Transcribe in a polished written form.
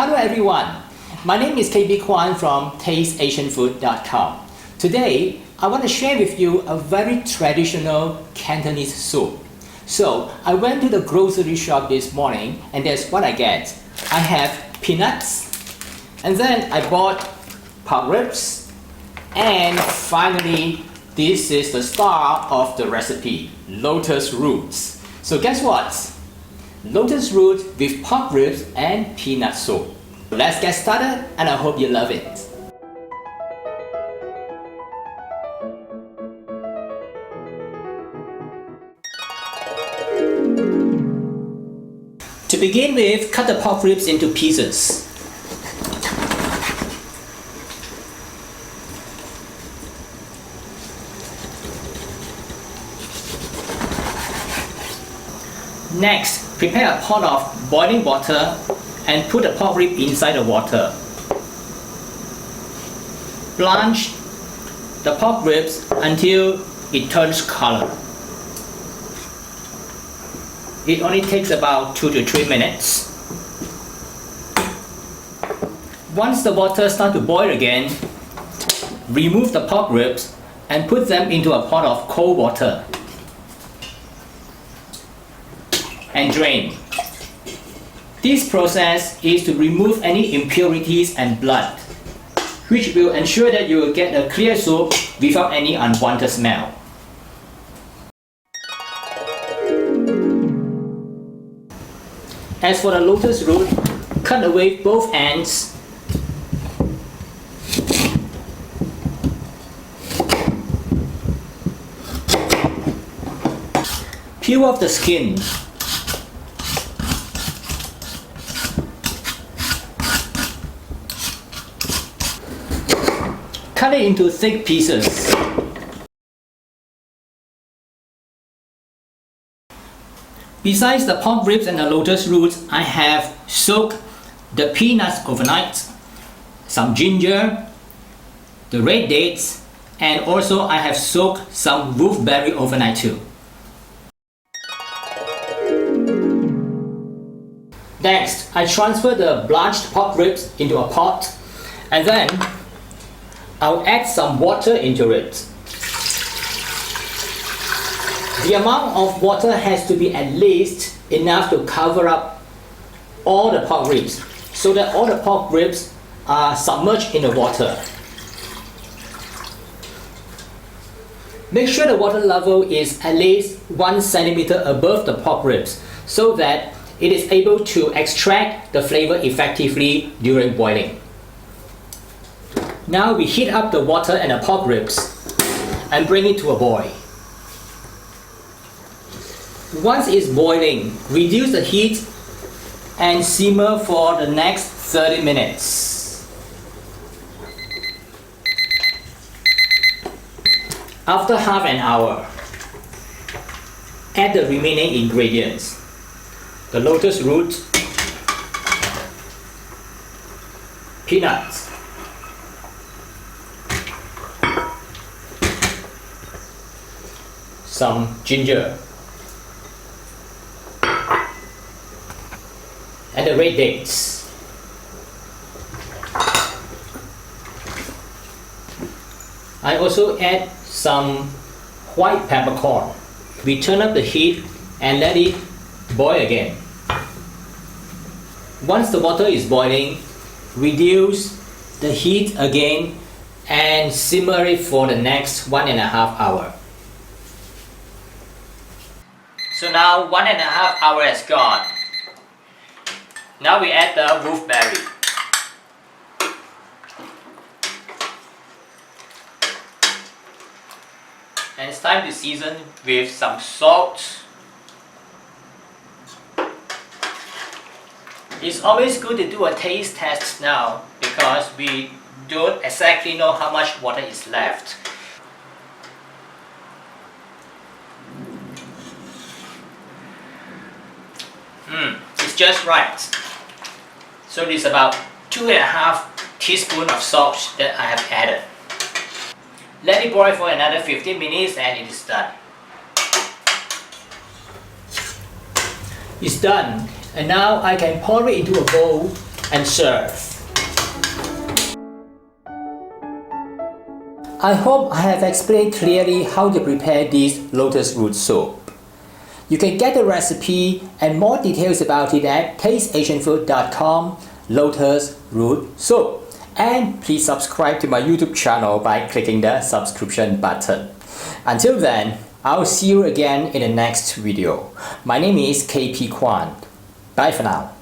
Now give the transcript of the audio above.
Hello everyone, my name is KB Kwan from tasteasianfood.com. Today, I want to share with you a very traditional Cantonese soup. So, I went to the grocery shop this morning and that's what I get. I have peanuts, and then I bought pork ribs, and finally, this is the star of the recipe, lotus roots. So guess what? Lotus roots with pork ribs and peanut soup. Let's get started and I hope you love it. To begin with, cut the pork ribs into pieces. Next, prepare a pot of boiling water and put the pork rib inside the water. Blanch the pork ribs until it turns color. It only takes about 2 to 3 minutes. Once the water starts to boil again, remove the pork ribs and put them into a pot of cold water and drain. This process is to remove any impurities and blood, which will ensure that you will get a clear soup without any unwanted smell. As for the lotus root, cut away both ends. Peel off the skin. Cut it into thick pieces. Besides the pork ribs and the lotus roots, I have soaked the peanuts overnight, some ginger, the red dates, and also I have soaked some wolfberry overnight too. Next, I transfer the blanched pork ribs into a pot, and then I'll add some water into it. The amount of water has to be at least enough to cover up all the pork ribs, so that all the pork ribs are submerged in the water. Make sure the water level is at least 1 centimeter above the pork ribs, so that it is able to extract the flavor effectively during boiling. Now we heat up the water and the pork ribs and bring it to a boil. Once it's boiling, reduce the heat and simmer for the next 30 minutes. After half an hour, add the remaining ingredients. The lotus root, peanuts, some ginger, and the red dates. I also add some white peppercorn. We turn up the heat and let it boil again. Once the water is boiling, reduce the heat again and simmer it for the next 1.5 hours. So now 1.5 hours has gone. Now we add the wolfberry. And it's time to season with some salt. It's always good to do a taste test now because we don't exactly know how much water is left. It's just right. So it's about 2.5 teaspoons of salt that I have added. Let it boil for another 15 minutes and it is done. It's done, and now I can pour it into a bowl and serve. I hope I have explained clearly how to prepare this lotus root soup. You can get the recipe and more details about it at tasteasianfood.com lotus root soup. And please subscribe to my YouTube channel by clicking the subscription button. Until then, I'll see you again in the next video. My name is KP Kwan. Bye for now.